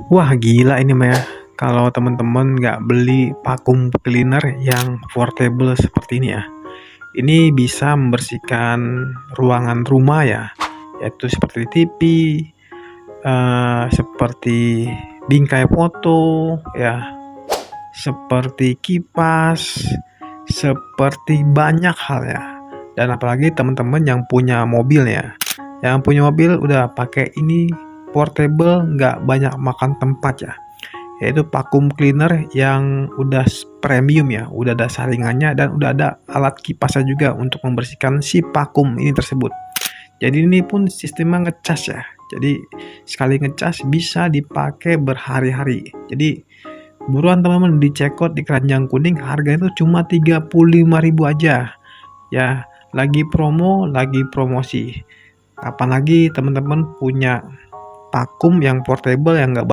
Wah gila ini mah ya, kalau teman-teman nggak beli vacuum cleaner yang portable seperti ini ya. Ini bisa membersihkan ruangan rumah ya, yaitu seperti TV, seperti bingkai foto ya, seperti kipas, seperti banyak hal ya. Dan apalagi teman-teman yang punya mobil ya. Yang punya mobil udah pakai ini portable, nggak banyak makan tempat ya. Yaitu vacuum cleaner yang udah premium ya, udah ada saringannya dan udah ada alat kipasnya juga untuk membersihkan si vacuum ini tersebut. Jadi ini pun sistemnya ngecas ya. Jadi sekali ngecas bisa dipakai berhari-hari. Jadi buruan teman-teman dicekot di Keranjang Kuning, harganya itu cuma 35.000 aja. Ya, lagi promo, lagi promosi. Kapan lagi teman-teman punya vacuum yang portable yang nggak